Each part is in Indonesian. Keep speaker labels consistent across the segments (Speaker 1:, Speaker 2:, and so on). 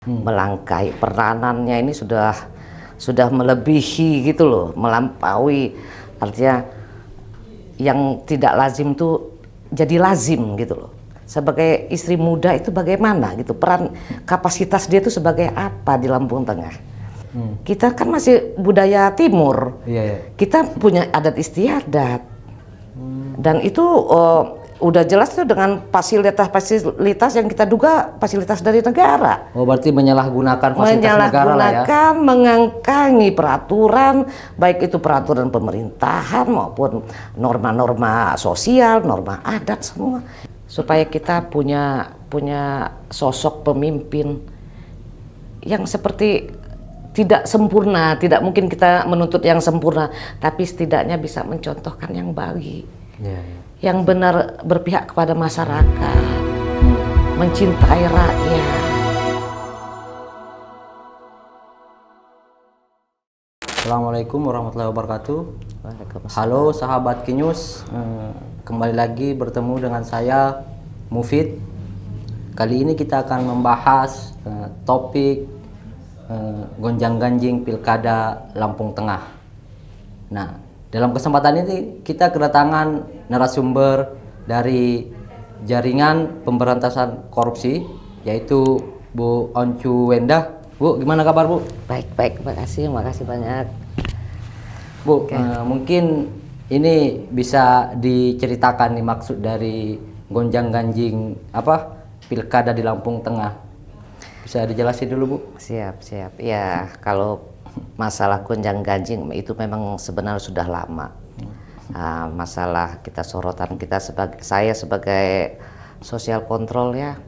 Speaker 1: Melangkai peranannya ini sudah melebihi gitu loh, melampaui, artinya yang tidak lazim tuh jadi lazim gitu loh. Sebagai istri muda itu bagaimana gitu, peran kapasitas dia itu sebagai apa di Lampung Tengah. Kita kan masih budaya timur, kita punya adat istiadat, dan itu udah jelas tuh dengan fasilitas yang kita duga fasilitas dari negara.
Speaker 2: Oh, berarti menyalahgunakan fasilitas negara lah ya?
Speaker 1: Mengangkangi peraturan, baik itu peraturan pemerintahan maupun norma-norma sosial, norma adat semua. Supaya kita punya sosok pemimpin yang seperti tidak sempurna, tidak mungkin kita menuntut yang sempurna, tapi setidaknya bisa mencontohkan yang baik. Yang benar berpihak kepada masyarakat, mencintai rakyat.
Speaker 2: Assalamualaikum warahmatullahi wabarakatuh. Halo sahabat Kinyus, kembali lagi bertemu dengan saya Mufid. Kali ini kita akan membahas topik gonjang-ganjing Pilkada Lampung Tengah. Nah, dalam kesempatan ini kita kedatangan narasumber dari Jaringan Pemberantasan Korupsi, yaitu Bu Oncu Wendah. Bu, gimana kabar Bu?
Speaker 1: Baik, makasih banyak.
Speaker 2: Bu, mungkin ini bisa diceritakan nih maksud dari gonjang-ganjing Pilkada di Lampung Tengah. Bisa dijelasin dulu Bu?
Speaker 1: Siap. Ya, kalau masalah gonjang-ganjing itu memang sebenarnya sudah lama. Masalah sorotan kita saya sebagai sosial kontrol ya,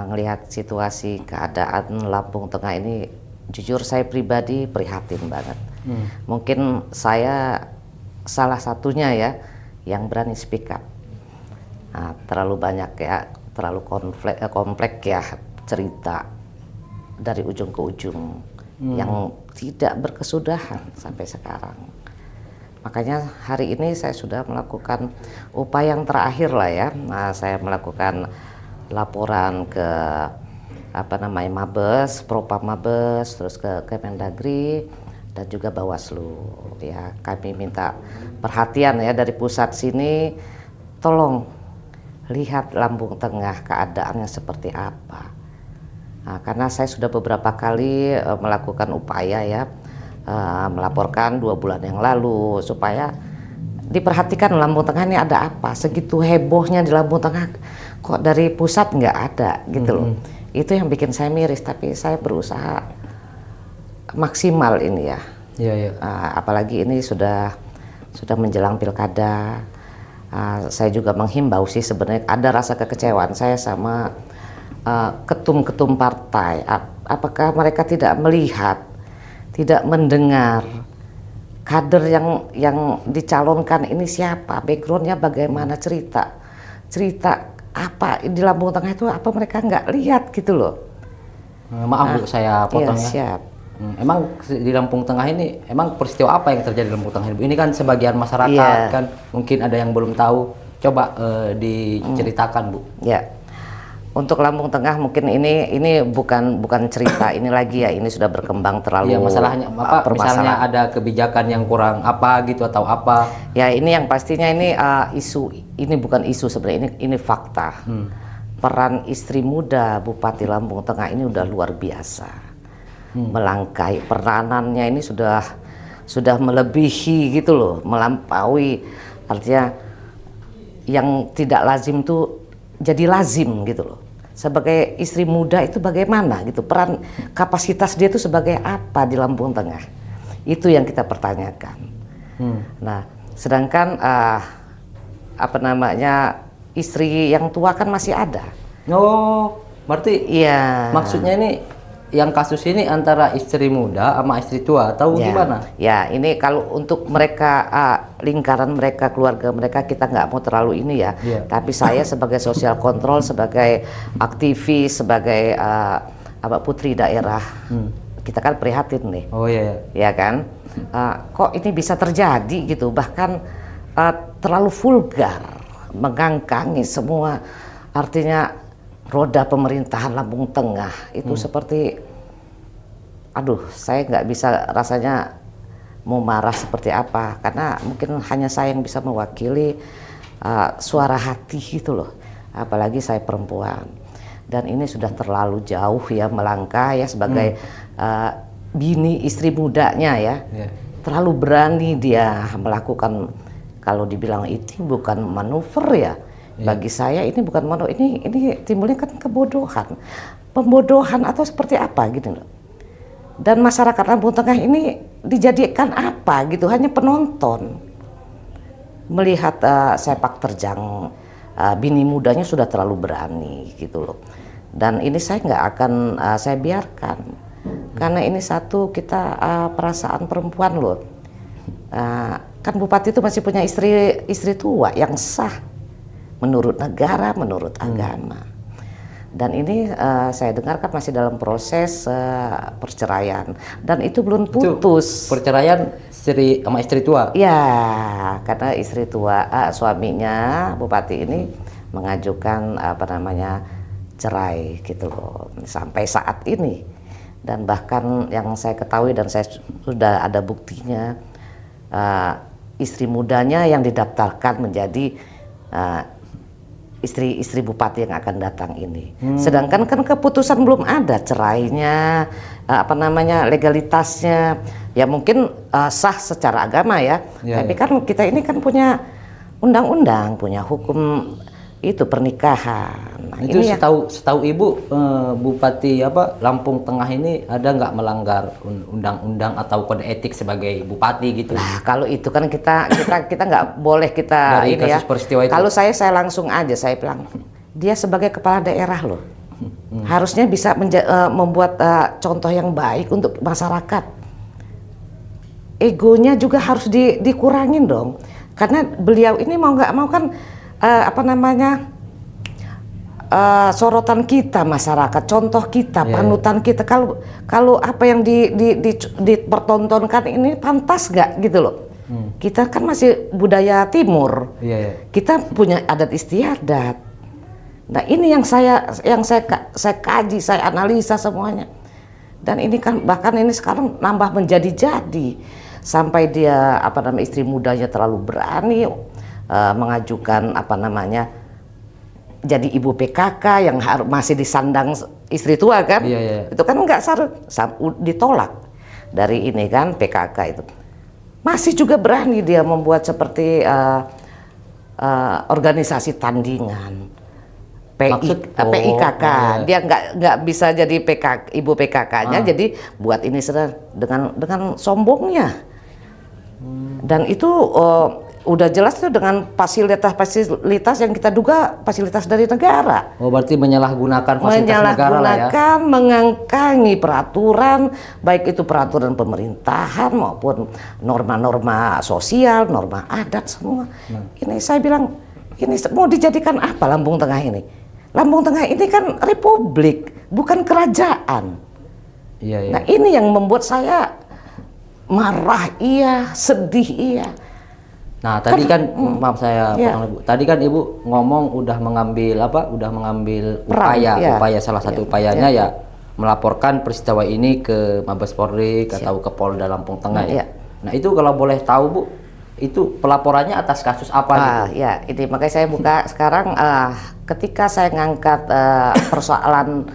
Speaker 1: ngelihat situasi keadaan Lampung Tengah ini, jujur saya pribadi prihatin banget. Mungkin saya salah satunya ya yang berani speak up. Terlalu banyak ya, terlalu kompleks ya cerita dari ujung ke ujung yang tidak berkesudahan sampai sekarang. Makanya hari ini saya sudah melakukan upaya yang terakhir lah ya. Saya melakukan laporan ke Mabes, Propam Mabes, terus ke Kemendagri dan juga Bawaslu. Ya, kami minta perhatian ya dari pusat sini, tolong lihat Lampung Tengah keadaannya seperti apa. Karena saya sudah beberapa kali melakukan upaya ya, melaporkan 2 bulan yang lalu supaya diperhatikan Lampung Tengah ini ada apa, segitu hebohnya di Lampung Tengah kok dari pusat nggak ada gitu loh. Itu yang bikin saya miris, tapi saya berusaha maksimal ini ya. Apalagi ini sudah menjelang pilkada. Saya juga menghimbau sih, sebenarnya ada rasa kekecewaan saya sama ketum-ketum partai. Apakah mereka tidak melihat, tidak mendengar kader yang dicalonkan ini siapa, backgroundnya bagaimana, cerita apa di Lampung Tengah itu, apa mereka nggak lihat gitu loh.
Speaker 2: Maaf Bu, saya potong ya.
Speaker 1: Siap.
Speaker 2: Emang di Lampung Tengah ini, emang peristiwa apa yang terjadi di Lampung Tengah ini? Ini kan sebagian masyarakat kan mungkin ada yang belum tahu. Coba diceritakan Bu.
Speaker 1: Ya. Untuk Lampung Tengah mungkin ini bukan cerita ini lagi ya, ini sudah berkembang terlalu.
Speaker 2: Iya, masalahnya misalnya ada kebijakan yang kurang apa gitu atau apa.
Speaker 1: Ya, ini yang pastinya ini isu, ini bukan isu sebenarnya, ini fakta. Peran istri muda Bupati Lampung Tengah ini udah luar biasa. Melangkai peranannya ini sudah melebihi gitu loh, melampaui, artinya yang tidak lazim tuh jadi lazim gitu loh. Sebagai istri muda itu bagaimana gitu, peran kapasitas dia itu sebagai apa di Lampung Tengah, itu yang kita pertanyakan. Nah, sedangkan istri yang tua kan masih ada.
Speaker 2: Oh, berarti
Speaker 1: iya,
Speaker 2: maksudnya ini yang kasus ini antara istri muda sama istri tua atau gimana?
Speaker 1: Ya, ini kalau untuk mereka, lingkaran mereka, keluarga mereka, kita nggak mau terlalu ini ya. Tapi saya sebagai sosial kontrol, sebagai aktivis, sebagai putri daerah, kita kan prihatin nih.
Speaker 2: Oh iya.
Speaker 1: Ya kan? Kok ini bisa terjadi gitu? Bahkan terlalu vulgar, mengangkangi semua, artinya roda pemerintahan Lampung Tengah itu seperti, aduh, saya nggak bisa rasanya mau marah seperti apa, karena mungkin hanya saya yang bisa mewakili suara hati gitu loh, apalagi saya perempuan, dan ini sudah terlalu jauh ya melangkah ya sebagai bini istri mudanya ya, terlalu berani dia melakukan, kalau dibilang itu bukan manuver ya, bagi saya ini bukan manuver, ini timbulnya kan kebodohan, pembodohan atau seperti apa gitu loh. Dan masyarakat Lampung Tengah ini dijadikan apa gitu, hanya penonton melihat sepak terjang bini mudanya sudah terlalu berani gitu loh. Dan ini saya nggak akan saya biarkan, karena ini satu, kita perasaan perempuan loh. Kan Bupati itu masih punya istri tua yang sah menurut negara, menurut agama. Dan ini saya dengar kan masih dalam proses perceraian, dan itu belum putus.
Speaker 2: Itu perceraian sama istri tua?
Speaker 1: Ya, karena istri tua, suaminya Bupati ini mengajukan cerai gitu loh sampai saat ini. Dan bahkan yang saya ketahui dan saya sudah ada buktinya, istri mudanya yang didaftarkan menjadi istri Bupati yang akan datang ini. Sedangkan kan keputusan belum ada cerainya, legalitasnya. Ya mungkin sah secara agama ya. Tapi kan kita ini kan punya undang-undang, punya hukum itu pernikahan. Nah,
Speaker 2: itu
Speaker 1: ini
Speaker 2: setahu Ibu, Bupati Lampung Tengah ini ada nggak melanggar undang-undang atau kode etik sebagai bupati gitu?
Speaker 1: Nah, kalau itu kan kita nggak boleh kita
Speaker 2: dari
Speaker 1: ini
Speaker 2: kasus
Speaker 1: ya.
Speaker 2: peristiwa itu.
Speaker 1: Kalau saya langsung aja saya bilang, dia sebagai kepala daerah loh, harusnya bisa membuat contoh yang baik untuk masyarakat. Egonya juga harus dikurangin dong, karena beliau ini mau nggak mau kan sorotan kita masyarakat, contoh kita, panutan kita. Kalau apa yang dipertontonkan ini pantas nggak gitu loh. Kita kan masih budaya timur, kita punya adat istiadat. Nah ini yang saya kaji, saya analisa semuanya. Dan ini kan bahkan ini sekarang nambah menjadi-jadi, sampai dia istri mudanya terlalu berani mengajukan jadi ibu PKK yang masih disandang istri tua kan. Itu kan nggak ditolak dari ini kan PKK itu. Masih juga berani dia membuat seperti organisasi tandingan PIKK. Dia nggak bisa jadi ibu PKK-nya, jadi buat ini dengan sombongnya. Dan itu udah jelas tuh dengan fasilitas yang kita duga fasilitas dari negara.
Speaker 2: Oh, berarti menyalahgunakan fasilitas negara lah ya.
Speaker 1: Mengangkangi peraturan, baik itu peraturan pemerintahan maupun norma-norma sosial, norma adat semua. Ini saya bilang, ini mau dijadikan apa Lampung Tengah ini? Lampung Tengah ini kan republik, bukan kerajaan. Nah ini yang membuat saya marah iya, sedih iya.
Speaker 2: Nah tadi kan maaf saya potong Ibu. Tadi kan Ibu ngomong udah mengambil upaya salah satu upayanya ya melaporkan peristiwa ini ke Mabes Polri atau ke Polda Lampung Tengah ya. Nah itu kalau boleh tahu Bu, itu pelaporannya atas kasus apa gitu?
Speaker 1: Ya ini makanya saya buka sekarang ketika saya ngangkat persoalan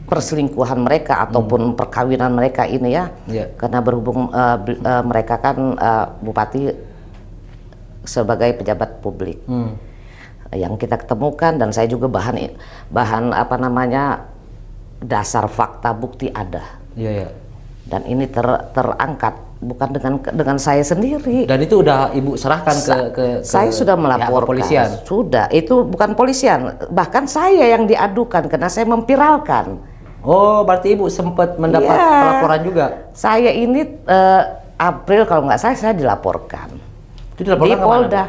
Speaker 1: perselingkuhan mereka ataupun perkawinan mereka ini ya, karena berhubung mereka kan Bupati sebagai pejabat publik yang kita ketemukan, dan saya juga bahan dasar fakta bukti ada. Dan ini terangkat bukan dengan saya sendiri.
Speaker 2: Dan itu udah Ibu serahkan ke
Speaker 1: saya sudah melaporkan.
Speaker 2: Polisian.
Speaker 1: Sudah, itu bukan polisian, bahkan saya yang diadukan karena saya memviralkan.
Speaker 2: Oh, berarti Ibu sempat mendapat pelaporan juga? Saya ini
Speaker 1: April kalau nggak saya dilaporkan.
Speaker 2: Itu dilaporkan
Speaker 1: di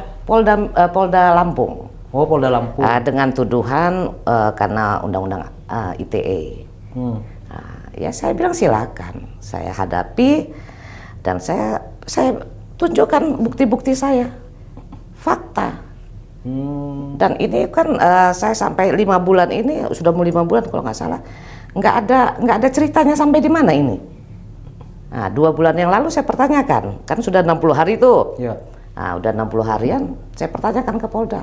Speaker 1: Polda Lampung.
Speaker 2: Oh, Polda Lampung.
Speaker 1: Dengan tuduhan karena undang-undang ITE. Ya saya bilang silakan, saya hadapi dan saya tunjukkan bukti-bukti saya, fakta. Dan ini kan saya sampai 5 bulan ini, sudah mau 5 bulan kalau nggak salah, nggak ada ceritanya sampai di mana ini. Nah, 2 bulan yang lalu saya pertanyakan, kan sudah 60 hari itu.
Speaker 2: Ya.
Speaker 1: Nah, udah 60 harian, saya pertanyakan ke Polda.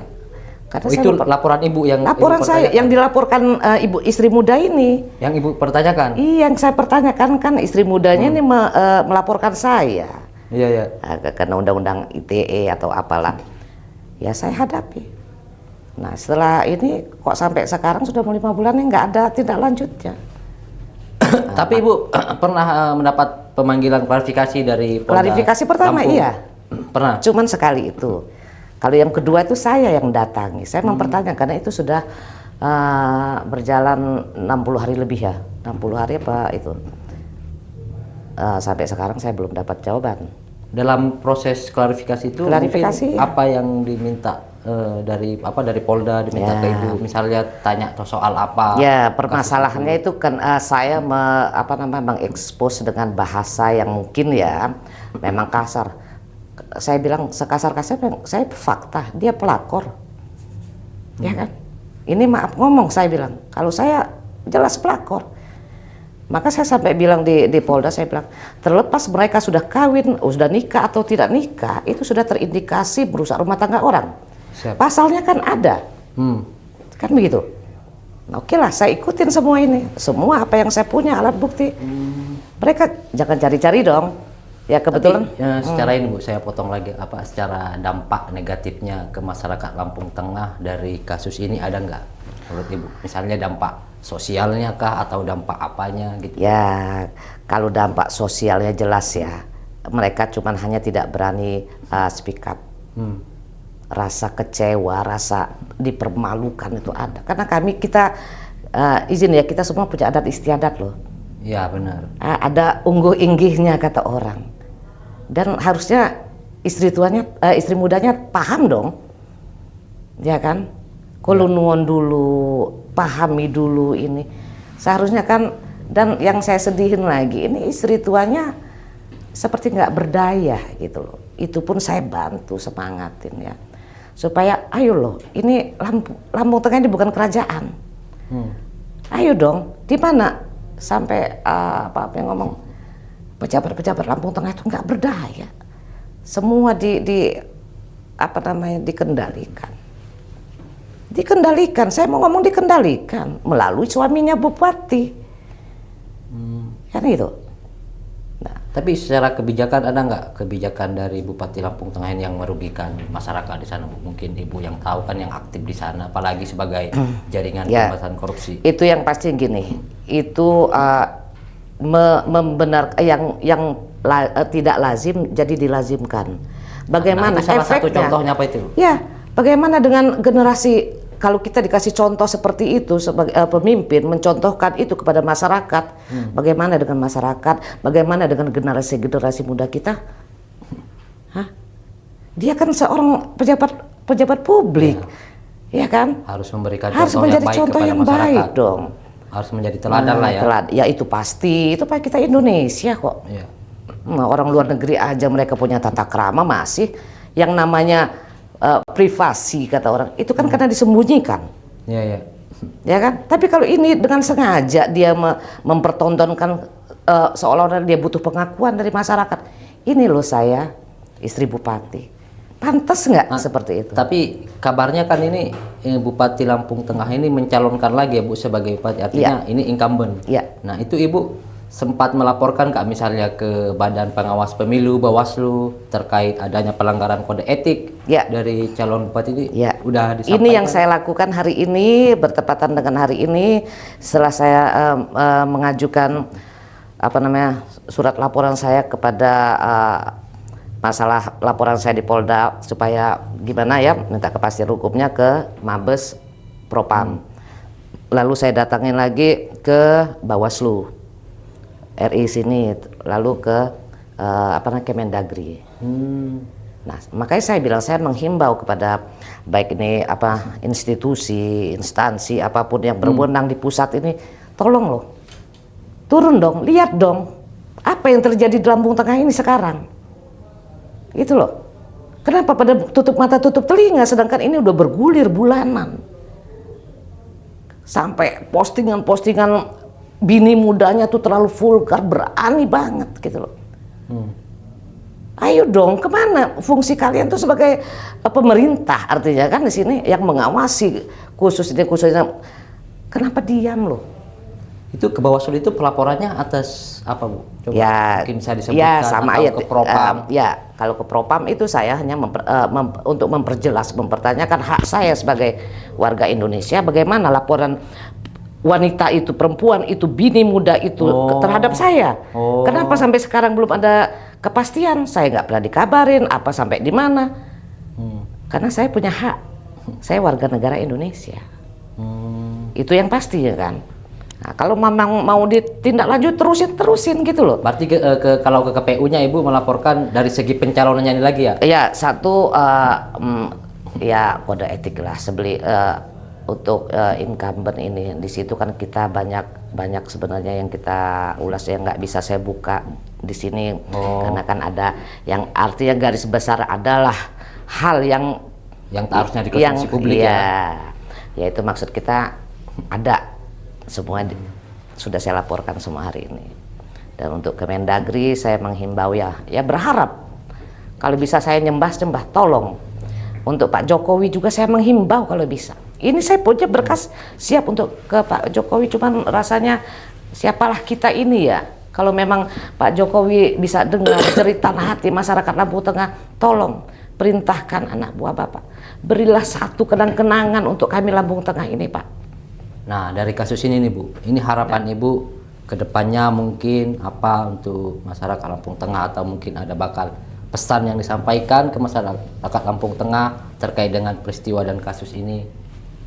Speaker 1: Karena
Speaker 2: itu laporan ibu yang
Speaker 1: laporan
Speaker 2: ibu
Speaker 1: saya yang dilaporkan ibu istri muda ini.
Speaker 2: Yang ibu pertanyakan?
Speaker 1: Iya, yang saya pertanyakan kan istri mudanya ini melaporkan saya.
Speaker 2: Iya, ya.
Speaker 1: Karena undang-undang ITE atau apalah. Ya saya hadapi. Nah setelah ini kok sampai sekarang sudah mau 5 bulan nggak ada tindak lanjutnya.
Speaker 2: Tapi ibu pernah mendapat pemanggilan klarifikasi dari Polda
Speaker 1: Klarifikasi pertama
Speaker 2: Lampung?
Speaker 1: iya.
Speaker 2: Pernah.
Speaker 1: Cuman sekali itu. Kalau yang kedua itu saya yang datangi. Saya mempertanyakan karena itu sudah berjalan 60 hari lebih ya. 60 hari apa itu. Sampai sekarang saya belum dapat jawaban.
Speaker 2: Dalam proses klarifikasi itu
Speaker 1: Klarifikasi,
Speaker 2: mungkin
Speaker 1: ya.
Speaker 2: apa yang diminta dari Polda diminta ke ibu, misalnya tanya soal apa?
Speaker 1: Ya, permasalahannya itu kan saya mengekspos dengan bahasa yang mungkin ya memang kasar. Saya bilang sekasar-kasar, saya fakta, dia pelakor. Ya kan? Ini maaf ngomong, saya bilang, kalau saya jelas pelakor. Maka saya sampai bilang di Polda, saya bilang, terlepas mereka sudah kawin, sudah nikah atau tidak nikah, itu sudah terindikasi merusak rumah tangga orang.
Speaker 2: Siap.
Speaker 1: Pasalnya kan ada. Kan begitu. Nah, oke lah, saya ikutin semua ini. Semua apa yang saya punya, alat bukti. Mereka jangan cari-cari dong. Ya kebetulan.
Speaker 2: Tapi, secara ini Bu, saya potong lagi, secara dampak negatifnya ke masyarakat Lampung Tengah dari kasus ini ada nggak menurut Ibu? Misalnya dampak sosialnya kah atau dampak apanya gitu?
Speaker 1: Ya, kalau dampak sosialnya jelas ya. Mereka cuman hanya tidak berani speak up. Rasa kecewa, rasa dipermalukan itu ada. Karena kita izin ya, kita semua punya adat istiadat loh.
Speaker 2: Ya benar.
Speaker 1: Ada ungguh-inggihnya kata orang. Dan harusnya istri mudanya paham dong. Ya kan? Kalau nuwun dulu, pahami dulu ini. Seharusnya kan, dan yang saya sedihin lagi, ini istri tuanya seperti nggak berdaya gitu loh. Itu pun saya bantu semangatin ya. Supaya ayo loh, ini Lampung Tengah ini bukan kerajaan. Ayo dong, di mana sampai apa yang ngomong pejabat-pejabat Lampung Tengah itu nggak berdaya. Semua dikendalikan. Dikendalikan, saya mau ngomong dikendalikan melalui suaminya bupati. Kan itu. Nah,
Speaker 2: tapi secara kebijakan ada nggak kebijakan dari Bupati Lampung Tengah ini yang merugikan masyarakat di sana Bu? Mungkin Ibu yang tahu kan yang aktif di sana, apalagi sebagai jaringan pemberantasan korupsi.
Speaker 1: Itu yang pasti gini, itu tidak lazim jadi dilazimkan. Bagaimana
Speaker 2: itu salah satu
Speaker 1: efeknya?
Speaker 2: contohnya apa itu?
Speaker 1: Ya, bagaimana dengan generasi, kalau kita dikasih contoh seperti itu sebagai pemimpin mencontohkan itu kepada masyarakat, bagaimana dengan masyarakat? Bagaimana dengan generasi muda kita? Hah? Dia kan seorang pejabat publik, ya kan?
Speaker 2: Harus memberikan
Speaker 1: Harus
Speaker 2: contoh yang
Speaker 1: menjadi
Speaker 2: baik
Speaker 1: contoh
Speaker 2: kepada
Speaker 1: yang
Speaker 2: masyarakat.
Speaker 1: baik dong.
Speaker 2: Harus menjadi teladan lah ya.
Speaker 1: Ya itu pasti, itu Pak, kita Indonesia kok.
Speaker 2: Iya.
Speaker 1: Nah, orang luar negeri aja mereka punya tata krama, masih yang namanya privasi kata orang itu kan karena disembunyikan.
Speaker 2: Iya, iya.
Speaker 1: Ya kan? Tapi kalau ini dengan sengaja dia mempertontonkan seolah-olah dia butuh pengakuan dari masyarakat. Ini loh saya istri bupati. Pantas nggak seperti itu?
Speaker 2: Tapi kabarnya kan ini Bupati Lampung Tengah ini mencalonkan lagi ya Bu sebagai bupati, artinya ini incumbent.
Speaker 1: Iya.
Speaker 2: Nah itu Ibu sempat melaporkan nggak misalnya ke Badan Pengawas Pemilu Bawaslu terkait adanya pelanggaran kode etik dari calon bupati ini?
Speaker 1: Ya.
Speaker 2: Udah disampaikan?
Speaker 1: Ini yang saya lakukan hari ini bertepatan dengan hari ini setelah saya mengajukan surat laporan saya kepada masalah laporan saya di Polda supaya gimana ya minta kepastian hukumnya ke Mabes Propam. Lalu saya datangin lagi ke Bawaslu RI sini, lalu ke Kemendagri. Nah, makanya saya bilang saya menghimbau kepada baik ini institusi, instansi apapun yang berwenang di pusat ini, tolong loh, turun dong, lihat dong apa yang terjadi di Lampung Tengah ini sekarang. Itu loh. Kenapa pada tutup mata tutup telinga, sedangkan ini udah bergulir bulanan. Sampai postingan-postingan bini mudanya tuh terlalu vulgar, berani banget gitu loh. Ayo dong, kemana fungsi kalian tuh sebagai pemerintah, artinya kan di sini yang mengawasi khususnya. Kenapa diam loh?
Speaker 2: Itu ke Bawaslu itu pelaporannya atas apa, Bu? Coba
Speaker 1: Ya,
Speaker 2: mungkin bisa disebutkan,
Speaker 1: ya sama
Speaker 2: atau
Speaker 1: aja.
Speaker 2: ke Propam.
Speaker 1: Ya, kalau ke Propam itu saya hanya untuk memperjelas, mempertanyakan hak saya sebagai warga Indonesia, bagaimana laporan wanita itu, perempuan itu, bini muda itu terhadap saya. Kenapa sampai sekarang belum ada kepastian? Saya nggak pernah dikabarin apa sampai di mana. Karena saya punya hak. Saya warga negara Indonesia. Itu yang pasti ya kan. Nah, kalau memang mau ditindak lanjut terusin gitu loh.
Speaker 2: Berarti kalau ke KPU-nya Ibu melaporkan dari segi pencalonannya ini lagi ya?
Speaker 1: Ya, satu ya kode etik lah untuk incumbent ini. Di situ kan kita banyak sebenarnya yang kita ulas yang nggak bisa saya buka di sini karena kan ada yang artinya garis besar adalah hal yang
Speaker 2: harusnya dikonsumsi publik ya.
Speaker 1: Yaitu maksud kita ada semua sudah saya laporkan semua hari ini. Dan untuk Kemendagri saya menghimbau ya berharap kalau bisa saya nyembah tolong. Untuk Pak Jokowi juga saya menghimbau kalau bisa. Ini saya punya berkas siap untuk ke Pak Jokowi, cuman rasanya siapalah kita ini ya. Kalau memang Pak Jokowi bisa dengar cerita hati masyarakat Lampung Tengah, tolong perintahkan anak buah Bapak. Berilah satu kenang-kenangan untuk kami Lampung Tengah ini, Pak.
Speaker 2: Nah, dari kasus ini nih Bu, ini harapan Ibu ke depannya mungkin apa untuk masyarakat Lampung Tengah, atau mungkin ada bakal pesan yang disampaikan ke masyarakat Lampung Tengah terkait dengan peristiwa dan kasus ini?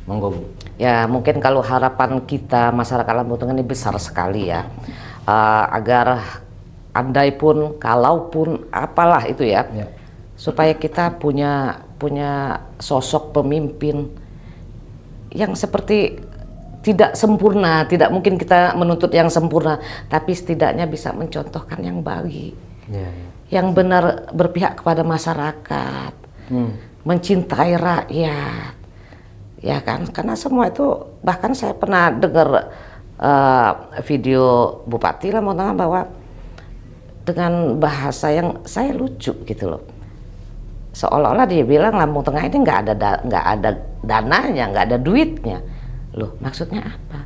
Speaker 2: Monggo Bu.
Speaker 1: Ya, mungkin kalau harapan kita masyarakat Lampung Tengah ini besar sekali ya. Agar andai pun, kalaupun apalah itu ya. Supaya kita punya sosok pemimpin yang seperti tidak sempurna, tidak mungkin kita menuntut yang sempurna, tapi setidaknya bisa mencontohkan yang baik, yang benar berpihak kepada masyarakat, mencintai rakyat, ya kan? Karena semua itu, bahkan saya pernah dengar video Bupati Lampung Tengah bahwa dengan bahasa yang saya lucu gitu loh, seolah-olah dia bilang Lampung Tengah ini nggak ada dananya, nggak ada duitnya. Loh, maksudnya apa?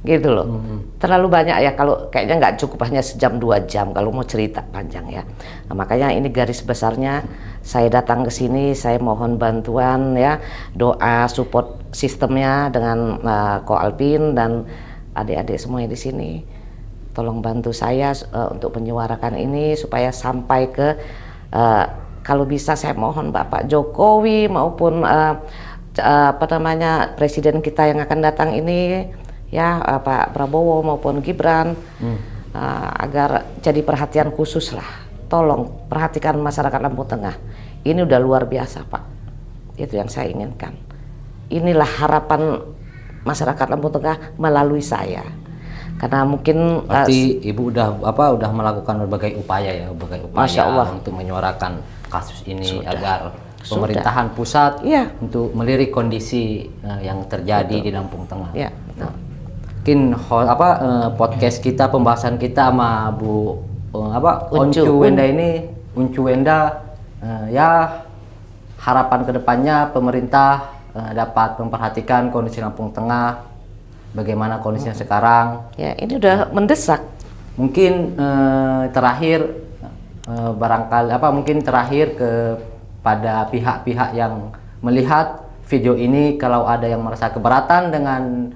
Speaker 1: Gitu loh. Terlalu banyak ya, kalau kayaknya nggak cukup hanya sejam 2 jam kalau mau cerita panjang ya. Nah, makanya ini garis besarnya saya datang ke sini, saya mohon bantuan ya, doa support sistemnya dengan Ko Alpin dan adik-adik semuanya di sini. Tolong bantu saya untuk menyuarakan ini supaya sampai ke kalau bisa saya mohon Bapak Jokowi maupun presiden kita yang akan datang ini ya, Pak Prabowo maupun Gibran, agar jadi perhatian khusus lah. Tolong perhatikan masyarakat Lampung Tengah. Ini udah luar biasa Pak. Itu yang saya inginkan. Inilah harapan masyarakat Lampung Tengah melalui saya. Karena mungkin
Speaker 2: berarti Ibu udah melakukan berbagai upaya
Speaker 1: Masya Allah,
Speaker 2: untuk menyuarakan kasus ini agar
Speaker 1: Sudah.
Speaker 2: pemerintahan pusat
Speaker 1: Iya.
Speaker 2: untuk melirik kondisi yang terjadi di Lampung Tengah.
Speaker 1: Ya,
Speaker 2: nah, mungkin podcast kita, pembahasan kita sama Bu Oncu Wenda ini, Uncu Wenda, ya harapan kedepannya pemerintah dapat memperhatikan kondisi Lampung Tengah, bagaimana kondisinya sekarang.
Speaker 1: Ya, ini udah mendesak.
Speaker 2: Mungkin terakhir barangkali mungkin terakhir pada pihak-pihak yang melihat video ini, kalau ada yang merasa keberatan dengan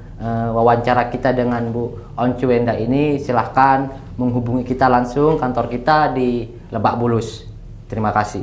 Speaker 2: wawancara kita dengan Bu Oncu Wenda ini, silahkan menghubungi kita langsung, kantor kita di Lebak Bulus. Terima kasih.